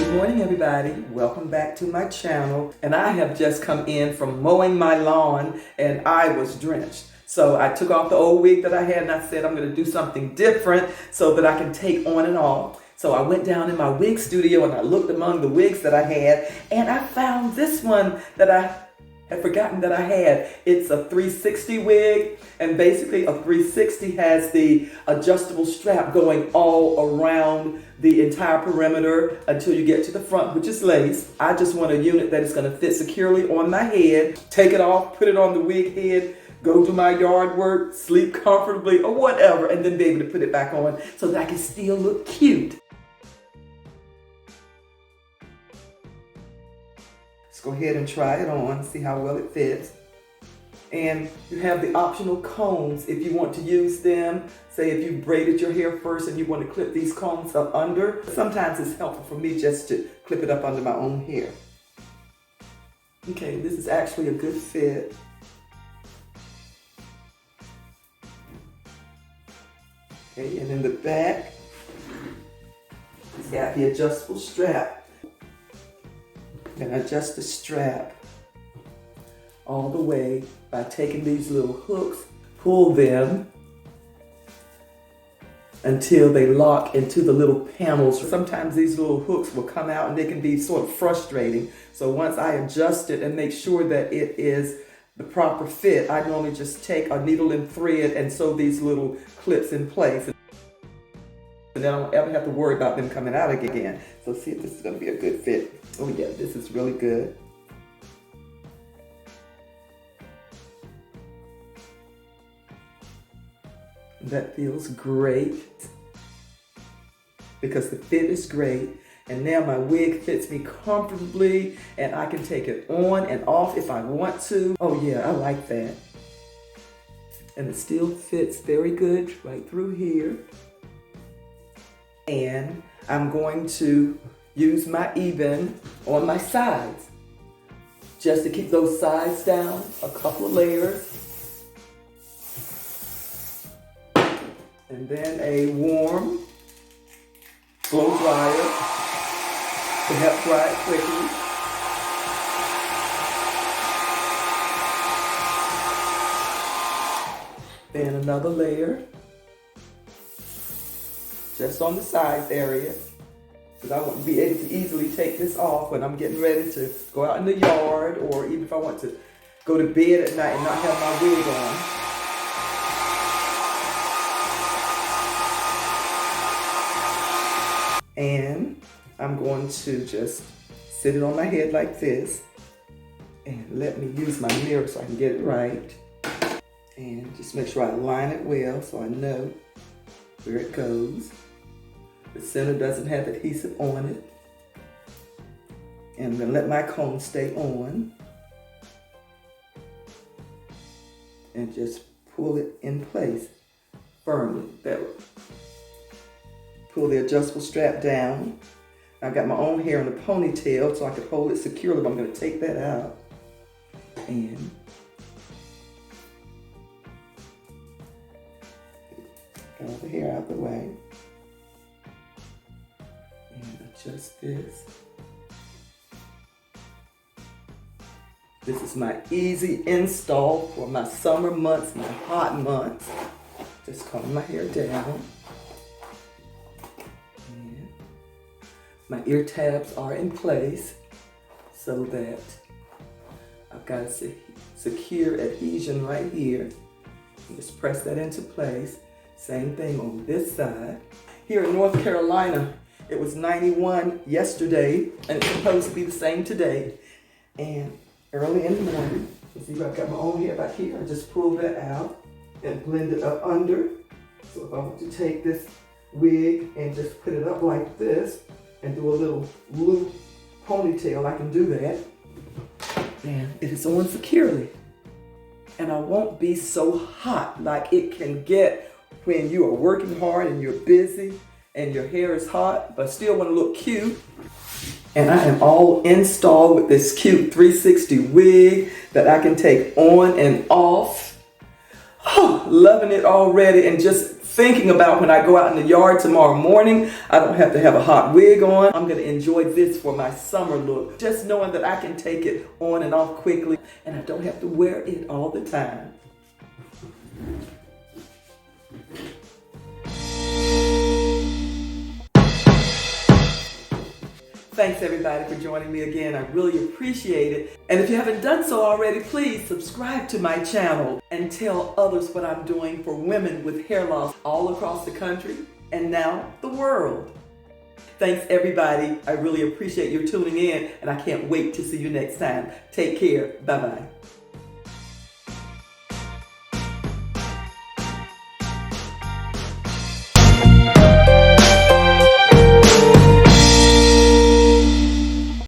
Good morning, everybody. Welcome back to my channel. And I have just come in from mowing my lawn and I was drenched. So I took off the old wig that I had and I said I'm going to do something different so that I can take on and off. So I went down in my wig studio and I looked among the wigs that I had and I found this one that I had forgotten that I had. It's a 360 wig, and basically a 360 has the adjustable strap going all around the entire perimeter until you get to the front, which is lace. I just want a unit that is going to fit securely on my head. Take it off, put it on the wig head, go do my yard work, sleep comfortably or whatever, and then be able to put it back on so that I can still look cute. Let's go ahead and try it on, see how well it fits. And you have the optional combs if you want to use them. Say if you braided your hair first and you want to clip these combs up under. Sometimes it's helpful for me just to clip it up under my own hair. Okay, this is actually a good fit. Okay, and in the back, it's got the adjustable strap. And adjust the strap all the way by taking these little hooks, pull them until they lock into the little panels. Sometimes these little hooks will come out and they can be sort of frustrating. So once I adjust it and make sure that it is the proper fit, I normally just take a needle and thread and sew these little clips in place. And then I don't ever have to worry about them coming out again. So see if this is going to be a good fit. Oh yeah, this is really good. That feels great because the fit is great. And now my wig fits me comfortably and I can take it on and off if I want to. Oh yeah, I like that. And it still fits very good right through here. And I'm going to use my even on my sides, just to keep those sides down, a couple of layers. And then a warm blow dryer to help dry it quickly. Then another layer, just on the sides area. Because I want to be able to easily take this off when I'm getting ready to go out in the yard, or even if I want to go to bed at night and not have my wig on. And I'm going to just sit it on my head like this and let me use my mirror so I can get it right. And just make sure I line it well so I know where it goes. The center doesn't have adhesive on it. And I'm going to let my comb stay on. And just pull it in place firmly. That way. Pull the adjustable strap down. I've got my own hair in a ponytail so I can hold it securely, but I'm going to take that out. And get all the hair out the way. And adjust this. This is my easy install for my summer months, my hot months. Just comb my hair down. And my ear tabs are in place so that I've got a secure adhesion right here. Just press that into place. Same thing on this side. Here in North Carolina, it was 91 yesterday, and it's supposed to be the same today. And early in the morning, you see I've got my own hair back here. I just pull that out and blend it up under. So if I want to take this wig and just put it up like this and do a little loop ponytail, I can do that. And it is on securely. And I won't be so hot like it can get when you are working hard and you're busy and your hair is hot, but still want to look cute. And I am all installed with this cute 360 wig that I can take on and off. Oh, loving it already and just thinking about when I go out in the yard tomorrow morning. I don't have to have a hot wig on. I'm gonna enjoy this for my summer look. Just knowing that I can take it on and off quickly and I don't have to wear it all the time. Thanks everybody for joining me again. I really appreciate it. And if you haven't done so already, please subscribe to my channel and tell others what I'm doing for women with hair loss all across the country and now the world. Thanks everybody. I really appreciate your tuning in and I can't wait to see you next time. Take care. Bye-bye.